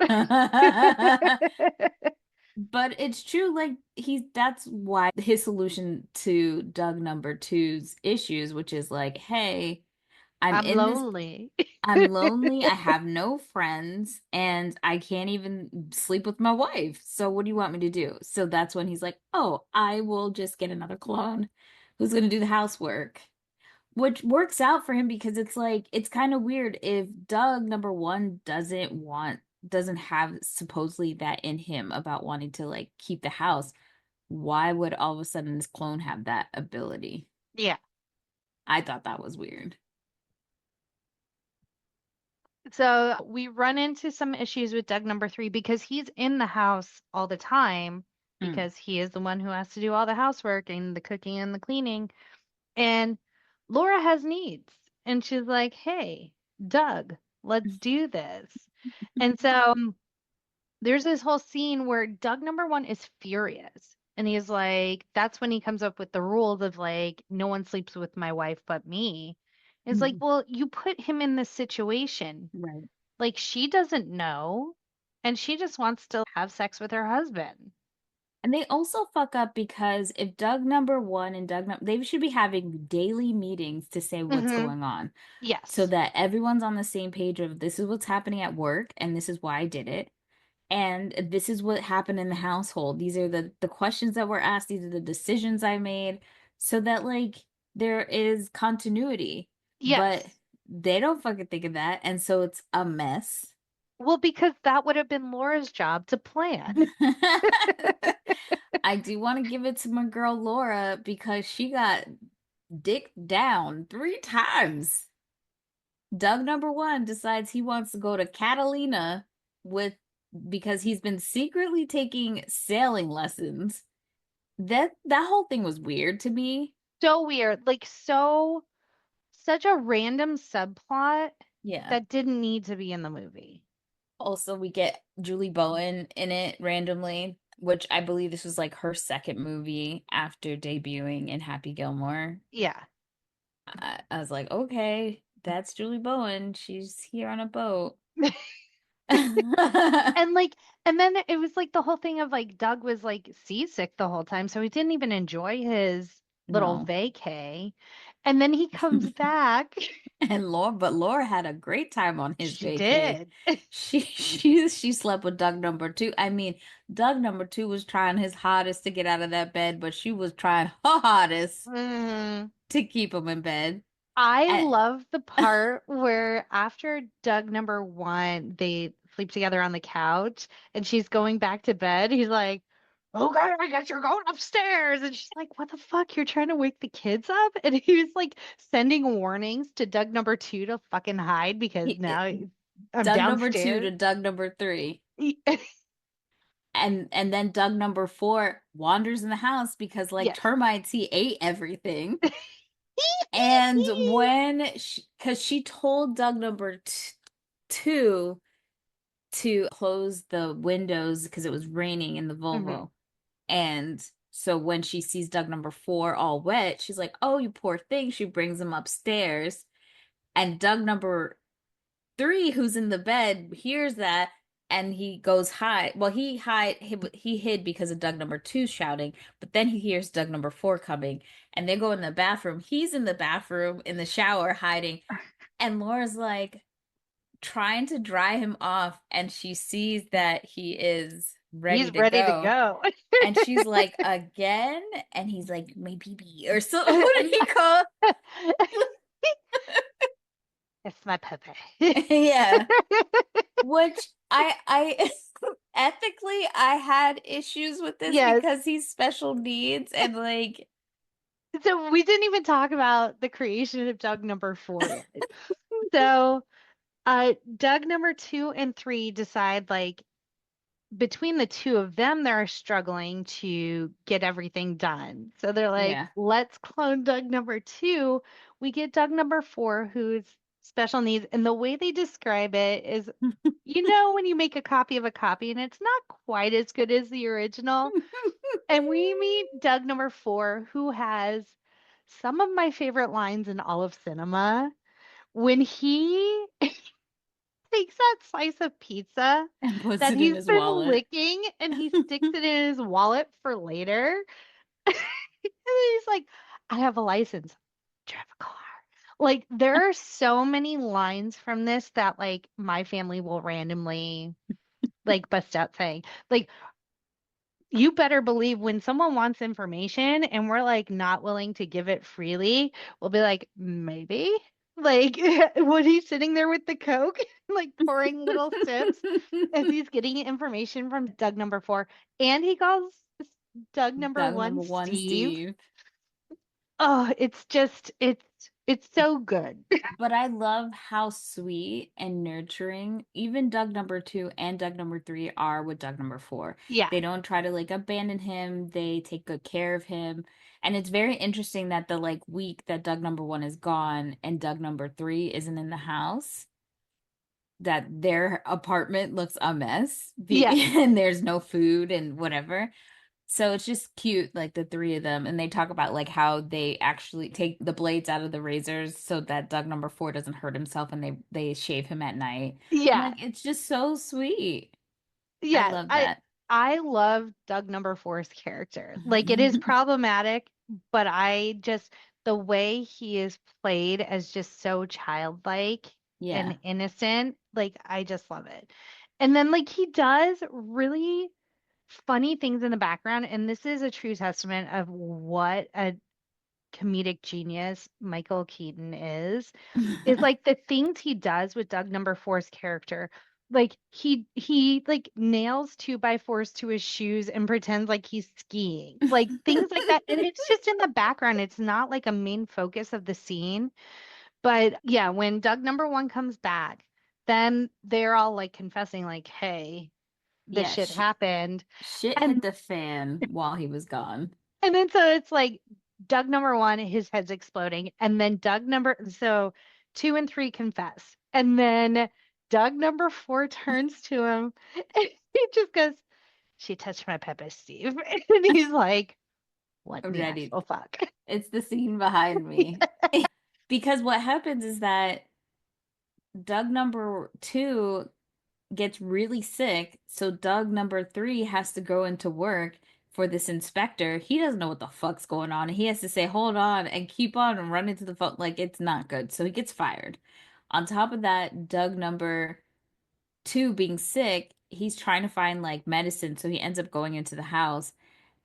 [SPEAKER 2] but it's true, like that's why his solution to Doug number two's issues, which is like, hey, I'm
[SPEAKER 1] I'm
[SPEAKER 2] in this,
[SPEAKER 1] lonely.
[SPEAKER 2] I'm lonely, I have no friends, and I can't even sleep with my wife. So what do you want me to do? So that's when he's like, oh, I will just get another clone who's gonna do the housework. Which works out for him because it's like it's kind of weird if Doug number one doesn't have supposedly that in him about wanting to like keep the house. Why would all of a sudden this clone have that ability?
[SPEAKER 1] Yeah.
[SPEAKER 2] I thought that was weird.
[SPEAKER 1] So we run into some issues with Doug number three because he's in the house all the time
[SPEAKER 2] Mm.
[SPEAKER 1] because he is the one who has to do all the housework and the cooking and the cleaning. And Laura has needs. And she's like, hey, Doug, let's do this. And so there's this whole scene where Doug number one is furious. And he's like, that's when he comes up with the rules of like, no one sleeps with my wife but me. It's like, well, you put him in this situation.
[SPEAKER 2] Right.
[SPEAKER 1] Like, she doesn't know. And she just wants to have sex with her husband.
[SPEAKER 2] And they also fuck up because if Doug number one and they should be having daily meetings to say what's
[SPEAKER 1] Hmm.
[SPEAKER 2] going on so
[SPEAKER 1] Yes.
[SPEAKER 2] that everyone's on the same page of this is what's happening at work and this is why I did it. And this is what happened in the household. These are the questions that were asked. These are the decisions I made so that like there is continuity. But
[SPEAKER 1] Yes.
[SPEAKER 2] they don't fucking think of that. And so it's a mess.
[SPEAKER 1] Well, because that would have been Laura's job to plan.
[SPEAKER 2] I do want to give it to my girl Laura because she got dicked down 3 times. Doug number one decides he wants to go to Catalina with because he's been secretly taking sailing lessons. That whole thing was weird to me.
[SPEAKER 1] So weird. Like, so, such a random subplot
[SPEAKER 2] Yeah.
[SPEAKER 1] that didn't need to be in the movie.
[SPEAKER 2] Also, we get Julie Bowen in it randomly. which I believe this was like her second movie after debuting in Happy Gilmore.
[SPEAKER 1] Yeah.
[SPEAKER 2] I was like, okay, that's Julie Bowen. She's here on a boat. And
[SPEAKER 1] And like, and then it was like the whole thing of like Doug was like seasick the whole time, so he didn't even enjoy his little
[SPEAKER 2] no.
[SPEAKER 1] vacay. And then he comes back.
[SPEAKER 2] And Laura had a great time on his
[SPEAKER 1] She
[SPEAKER 2] vacay.
[SPEAKER 1] did.
[SPEAKER 2] She slept with Doug number two. I mean, Doug number two was trying his hardest to get out of that bed, but she was trying her hardest
[SPEAKER 1] Mm.
[SPEAKER 2] to keep him in bed.
[SPEAKER 1] I
[SPEAKER 2] And
[SPEAKER 1] love the part where after Doug number one, they sleep together on the couch and she's going back to bed. He's like, okay, I guess you're going upstairs. And she's like, what the fuck? You're trying to wake the kids up? And he was like sending warnings to Doug number two to fucking hide because
[SPEAKER 2] he,
[SPEAKER 1] now I'm
[SPEAKER 2] Doug number two to
[SPEAKER 1] downstairs.
[SPEAKER 2] Doug number three. And then Doug number four wanders in the house because like
[SPEAKER 1] Yes.
[SPEAKER 2] termites, he ate everything. And because she told Doug number two to close the windows because it was raining in the
[SPEAKER 1] Mhm.
[SPEAKER 2] Volvo. And so when she sees Doug number four all wet, she's like, oh, you poor thing. She brings him upstairs. And Doug number three, who's in the bed, hears that and he goes hide. Well, he hid because of Doug number two shouting, but then he hears Doug number four coming and they go in the bathroom. He's in the bathroom in the shower hiding. And Laura's like trying to dry him off, and she sees that he is ready
[SPEAKER 1] He's
[SPEAKER 2] to
[SPEAKER 1] ready to
[SPEAKER 2] go.
[SPEAKER 1] go.
[SPEAKER 2] And she's like, again? And he's like, maybe, or so. What did he call?
[SPEAKER 1] It's my puppy.
[SPEAKER 2] Yeah. Which I ethically I had issues with this
[SPEAKER 1] Yes.
[SPEAKER 2] because he's special needs and like
[SPEAKER 1] So we didn't even talk about the creation of Doug number four yet. So Doug number two and three decide like between the two of them, they're struggling to get everything done. So they're like,
[SPEAKER 2] yeah.
[SPEAKER 1] let's clone Doug number two. We get Doug number four, who's special needs. And the way they describe it is, when you make a copy of a copy and it's not quite as good as the original. And we meet Doug number four, who has some of my favorite lines in all of cinema. When he takes that slice of pizza
[SPEAKER 2] And puts
[SPEAKER 1] that
[SPEAKER 2] it in
[SPEAKER 1] he's
[SPEAKER 2] his
[SPEAKER 1] been
[SPEAKER 2] wallet.
[SPEAKER 1] licking and he sticks it in his wallet for later. And then he's like, I have a license. Drive a car. Like, there are so many lines from this that, like, my family will randomly, like, bust out saying. Like, you better believe when someone wants information and we're like not willing to give it freely, we'll be like, maybe. Like when he's sitting there with the Coke, like pouring little sips as he's getting information from Doug number four. And he calls Doug number
[SPEAKER 2] Doug
[SPEAKER 1] one
[SPEAKER 2] number one,
[SPEAKER 1] Steve.
[SPEAKER 2] Steve.
[SPEAKER 1] Oh, it's so good.
[SPEAKER 2] But I love how sweet and nurturing even Doug number two and Doug number three are with Doug number four.
[SPEAKER 1] Yeah.
[SPEAKER 2] They don't try to like abandon him, they take good care of him. And it's very interesting that the like week that Doug number one is gone and Doug number three isn't in the house, that their apartment looks a mess
[SPEAKER 1] Yeah.
[SPEAKER 2] and there's no food and whatever. So it's just cute, like the three of them, and they talk about like how they actually take the blades out of the razors so that Doug number four doesn't hurt himself, and they shave him at night. I'm
[SPEAKER 1] Yeah.
[SPEAKER 2] like, it's just so sweet. I
[SPEAKER 1] Yeah.
[SPEAKER 2] love
[SPEAKER 1] I
[SPEAKER 2] that.
[SPEAKER 1] I love Doug number four's character. Like it is problematic, but the way he is played as just so childlike
[SPEAKER 2] Yeah.
[SPEAKER 1] and innocent, like I just love it. And then like he does really funny things in the background, and this is a true testament of what a comedic genius Michael Keaton is like the things he does with Doug number four's character. Like he like nails two by fours to his shoes and pretends like he's skiing. Like things like that. And it's just in the background. It's not like a main focus of the scene. But yeah, when Doug number one comes back, then they're all like confessing, like, hey, this
[SPEAKER 2] Yeah,
[SPEAKER 1] shit happened.
[SPEAKER 2] shit hit
[SPEAKER 1] And
[SPEAKER 2] the fan while he was gone.
[SPEAKER 1] and then so it's like Doug number one, his head's exploding. And then so two and three confess. And then Doug number four turns to him and he just goes, She touched my pepper, Steve. And he's like, what the
[SPEAKER 2] Ready.
[SPEAKER 1] actual fuck?
[SPEAKER 2] It's the scene behind me. Because what happens is that Doug number two gets really sick, so Doug number three has to go into work for this inspector. He doesn't know what the fuck's going on. He has to say, hold on, and keep on and run into the phone. Like, it's not good. So he gets fired. On top of that, Doug number two being sick, he's trying to find like medicine. So he ends up going into the house,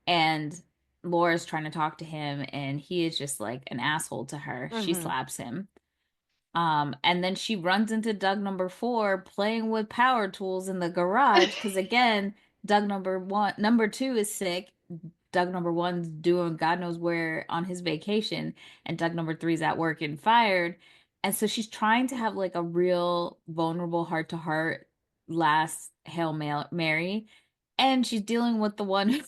[SPEAKER 2] and Laura's trying to talk to him, and he is just like an asshole to her. She
[SPEAKER 1] Hmm.
[SPEAKER 2] slaps him. And then she runs into Doug number four playing with power tools in the garage because again, number two is sick. Doug number one's doing God knows where on his vacation, and Doug number three's at work and fired. And so she's trying to have like a real vulnerable heart to heart last Hail Mary, and she's dealing with the one who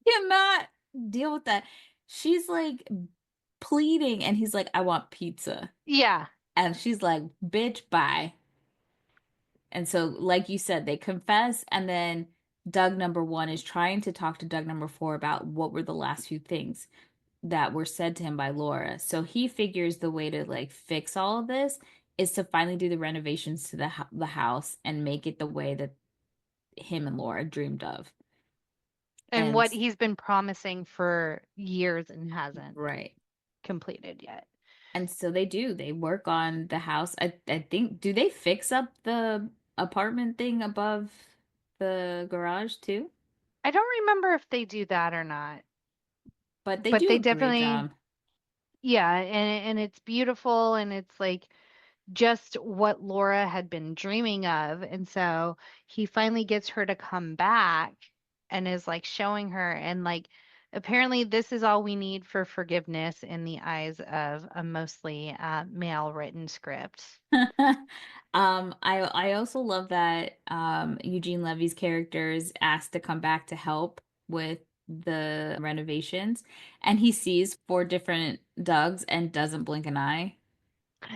[SPEAKER 2] cannot deal with that. She's like pleading, and he's like, I want pizza.
[SPEAKER 1] Yeah.
[SPEAKER 2] And she's like, bitch, bye. And so, like you said, they confess, and then Doug number one is trying to talk to Doug number four about what were the last few things that were said to him by Laura. So he figures the way to like fix all of this is to finally do the renovations to the house and make it the way that him and Laura dreamed of.
[SPEAKER 1] And
[SPEAKER 2] And
[SPEAKER 1] what he's been promising for years and hasn't
[SPEAKER 2] right.
[SPEAKER 1] completed yet.
[SPEAKER 2] And so they do. They work on the house. I think, do they fix up the apartment thing above the garage too?
[SPEAKER 1] I don't remember if they do that or not,
[SPEAKER 2] But they
[SPEAKER 1] but
[SPEAKER 2] do
[SPEAKER 1] they
[SPEAKER 2] a great
[SPEAKER 1] definitely,
[SPEAKER 2] job.
[SPEAKER 1] yeah, and it's beautiful and it's like just what Laura had been dreaming of. And so he finally gets her to come back and is like showing her and like apparently this is all we need for forgiveness in the eyes of a mostly male written script.
[SPEAKER 2] I also love that Eugene Levy's character is asked to come back to help with the renovations, and he sees four different Dougs and doesn't blink an eye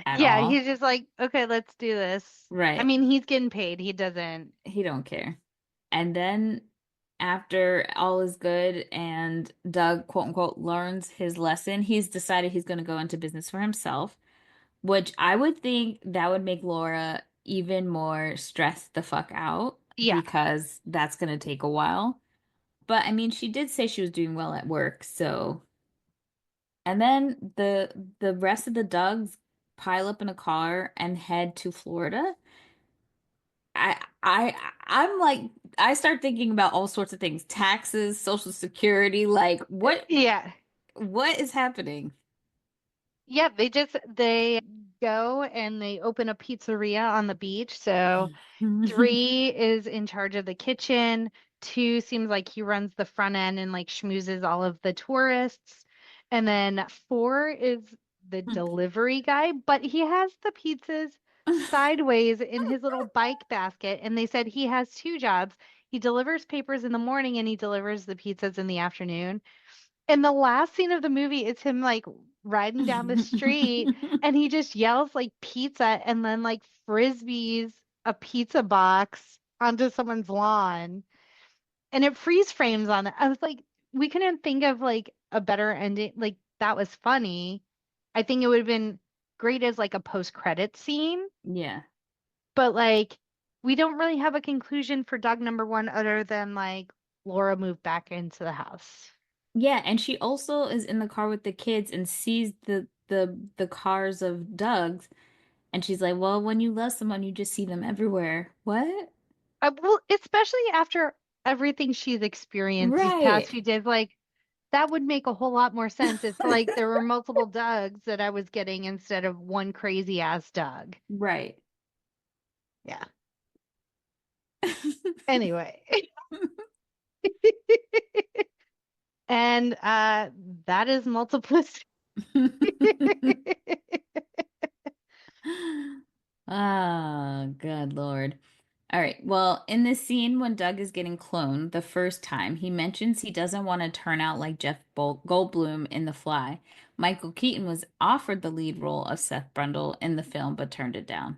[SPEAKER 2] at
[SPEAKER 1] Yeah,
[SPEAKER 2] all.
[SPEAKER 1] he's just like, okay, let's do this. I
[SPEAKER 2] Right.
[SPEAKER 1] mean, he's getting paid. He doesn't.
[SPEAKER 2] He don't care. And then after all is good and Doug, quote unquote, learns his lesson, he's decided he's going to go into business for himself, which I would think that would make Laura even more stressed the fuck out
[SPEAKER 1] Yeah.
[SPEAKER 2] because that's going to take a while. But I mean, she did say she was doing well at work, so. And then the rest of the Dougs pile up in a car and head to Florida. I'm like I start thinking about all sorts of things, taxes, social security, like
[SPEAKER 1] Yeah.
[SPEAKER 2] what is happening?
[SPEAKER 1] Yeah, they go and they open a pizzeria on the beach. So three is in charge of the kitchen. Two seems like he runs the front end and like schmoozes all of the tourists. And then four is the delivery guy, but he has the pizzas sideways in his little bike basket. And they said he has two jobs. He delivers papers in the morning and he delivers the pizzas in the afternoon. And the last scene of the movie is him like riding down the street and he just yells like pizza and then like frisbees a pizza box onto someone's lawn and it freeze frames on it. I was like, we couldn't think of like a better ending. Like that was funny. I think it would have been great as like a post-credit scene,
[SPEAKER 2] Yeah.
[SPEAKER 1] but like we don't really have a conclusion for dog number one other than like Laura moved back into the house.
[SPEAKER 2] Yeah, and she also is in the car with the kids and sees the cars of Doug's, and she's like, "Well, when you love someone, you just see them everywhere." What?
[SPEAKER 1] Well, especially after everything she's experienced these past
[SPEAKER 2] Right.
[SPEAKER 1] few days, like that would make a whole lot more sense. It's like there were multiple Dougs that I was getting instead of one crazy ass Doug.
[SPEAKER 2] Right.
[SPEAKER 1] Yeah. Anyway. And that is multiplicity.
[SPEAKER 2] Ah, good Lord. All right. Well, in this scene when Doug is getting cloned the first time, he mentions he doesn't want to turn out like Goldblum in The Fly. Michael Keaton was offered the lead role of Seth Brundle in the film, but turned it down.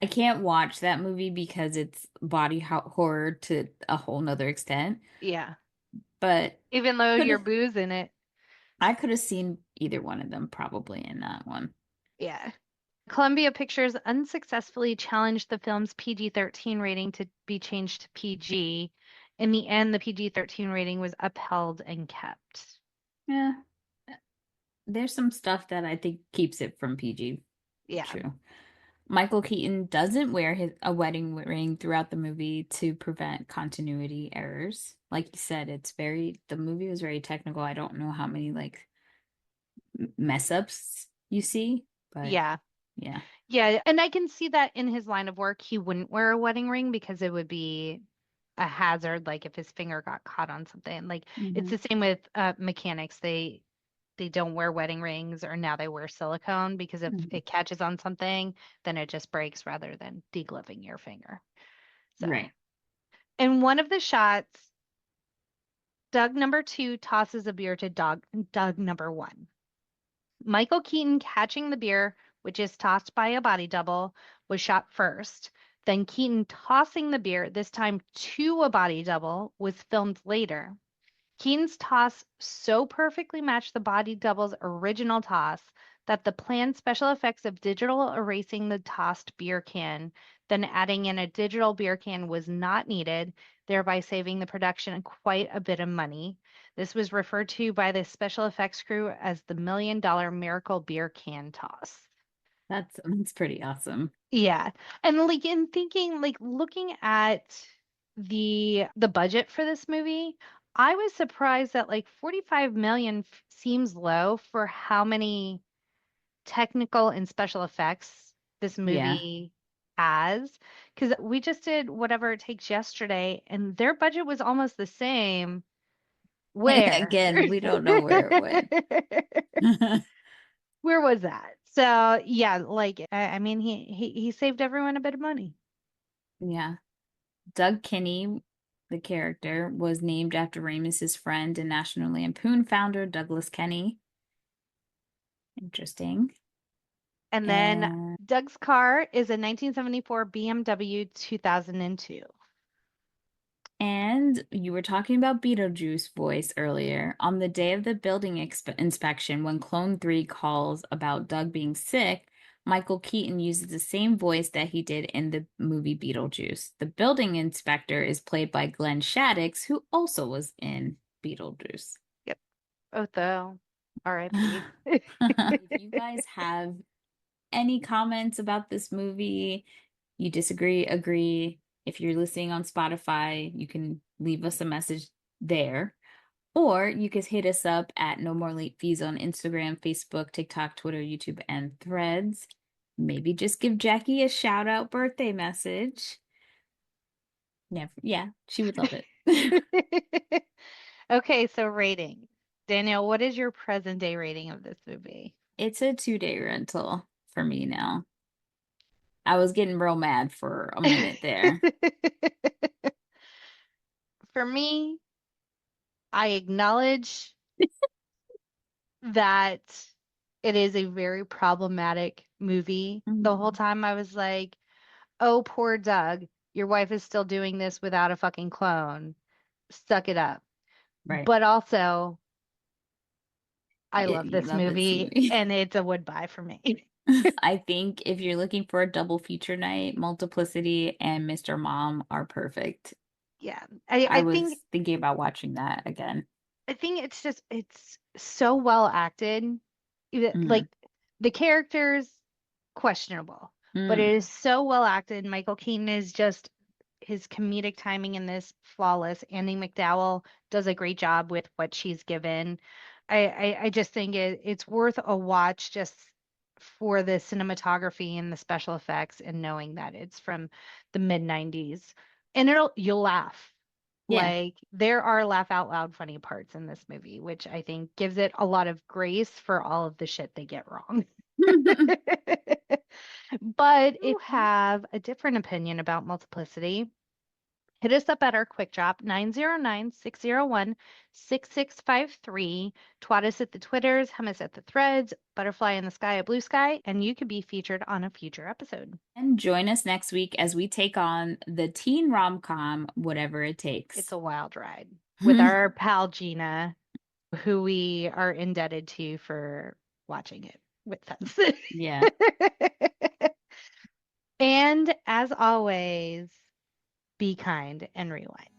[SPEAKER 2] I can't watch that movie because it's body horror to a whole nother extent.
[SPEAKER 1] Yeah.
[SPEAKER 2] But
[SPEAKER 1] Even though
[SPEAKER 2] could
[SPEAKER 1] you're boozing it.
[SPEAKER 2] I could have seen either one of them probably in that one.
[SPEAKER 1] Yeah. Columbia Pictures unsuccessfully challenged the film's PG-13 rating to be changed to PG. In the end, the PG-13 rating was upheld and kept.
[SPEAKER 2] Yeah. There's some stuff that I think keeps it from PG.
[SPEAKER 1] Yeah.
[SPEAKER 2] True. Michael Keaton doesn't wear a wedding ring throughout the movie to prevent continuity errors. Like you said, the movie was very technical. I don't know how many like mess ups you see, but
[SPEAKER 1] Yeah.
[SPEAKER 2] yeah.
[SPEAKER 1] Yeah, and I can see that in his line of work, he wouldn't wear a wedding ring because it would be a hazard, like if his finger got caught on something. Like it's
[SPEAKER 2] Hmm.
[SPEAKER 1] the same with mechanics. They don't wear wedding rings, or now they wear silicone because if
[SPEAKER 2] Hmm.
[SPEAKER 1] it catches on something, then it just breaks rather than degloving your finger. So,
[SPEAKER 2] Right.
[SPEAKER 1] in one of the shots, Doug number 2 tosses a beer to Doug number 1. Michael Keaton catching the beer, which is tossed by a body double, was shot first. Then Keaton tossing the beer, this time to a body double, was filmed later. Keaton's toss so perfectly matched the body double's original toss that the planned special effects of digital erasing the tossed beer can, then adding in a digital beer can was not needed, thereby saving the production quite a bit of money. This was referred to by the special effects crew as the $1 million miracle beer can toss.
[SPEAKER 2] That's pretty awesome.
[SPEAKER 1] Yeah. And like in thinking, like looking at the budget for this movie, I was surprised that like 45 million seems low for how many technical and special effects this
[SPEAKER 2] Yeah.
[SPEAKER 1] movie has. Because we just did Whatever It Takes yesterday, and their budget was almost the same. Where?
[SPEAKER 2] Again, we don't know where it went.
[SPEAKER 1] Where was that? So yeah, like I mean, he saved everyone a bit of money.
[SPEAKER 2] Yeah. Doug Kinney, the character, was named after Ramis's friend and National Lampoon founder Douglas Kinney. Interesting.
[SPEAKER 1] And then
[SPEAKER 2] And
[SPEAKER 1] Doug's car is a 1974 BMW 2002.
[SPEAKER 2] And you were talking about Beetlejuice voice earlier. On the day of the building inspection, when Clone 3 calls about Doug being sick, Michael Keaton uses the same voice that he did in the movie Beetlejuice. The building inspector is played by Glenn Shaddix, who also was in Beetlejuice.
[SPEAKER 1] Yep. Otho. R.I.P.
[SPEAKER 2] If you guys have any comments about this movie, you disagree, agree, if you're listening on Spotify, you can leave us a message there. Or you can hit us up at No More Late Fees on Instagram, Facebook, TikTok, Twitter, YouTube, and Threads. Maybe just give Jackie a shout out birthday message. Never, yeah, she would love it.
[SPEAKER 1] Okay, so rating. Danielle, what is your present day rating of this movie?
[SPEAKER 2] It's a 2-day rental for me now. I was getting real mad for a minute there.
[SPEAKER 1] For me, I acknowledge that it is a very problematic movie. The whole
[SPEAKER 2] Mhm.
[SPEAKER 1] time I was like, oh, poor Doug, your wife is still doing this without a fucking clone. Suck it up.
[SPEAKER 2] Right.
[SPEAKER 1] But also, I love
[SPEAKER 2] You
[SPEAKER 1] this
[SPEAKER 2] love this
[SPEAKER 1] movie
[SPEAKER 2] movie.
[SPEAKER 1] and it's a would buy for me.
[SPEAKER 2] I think if you're looking for a double feature night, Multiplicity and Mr. Mom are perfect.
[SPEAKER 1] Yeah.
[SPEAKER 2] I was thinking about watching that again.
[SPEAKER 1] I think it's so well acted. Like
[SPEAKER 2] Mm.
[SPEAKER 1] the characters questionable, but
[SPEAKER 2] Mm.
[SPEAKER 1] it is so well acted. Michael Keaton is just his comedic timing in this flawless. Andy McDowell does a great job with what she's given. I just think it's worth a watch just for the cinematography and the special effects and knowing that it's from the mid 90s. And you'll laugh.
[SPEAKER 2] Yeah.
[SPEAKER 1] Like there are laugh out loud funny parts in this movie, which I think gives it a lot of grace for all of the shit they get wrong. But if you have a different opinion about Multiplicity, Hit us up at our quick drop, 909-601-6653. Twat us at the Twitters, hum us at the threads, butterfly in the sky at blue sky, and you could be featured on a future episode.
[SPEAKER 2] And join us next week as we take on the teen rom-com, Whatever It Takes.
[SPEAKER 1] It's a wild ride with our pal Gina, who we are indebted to for watching it with us.
[SPEAKER 2] Yeah.
[SPEAKER 1] And as always, be kind and rewind.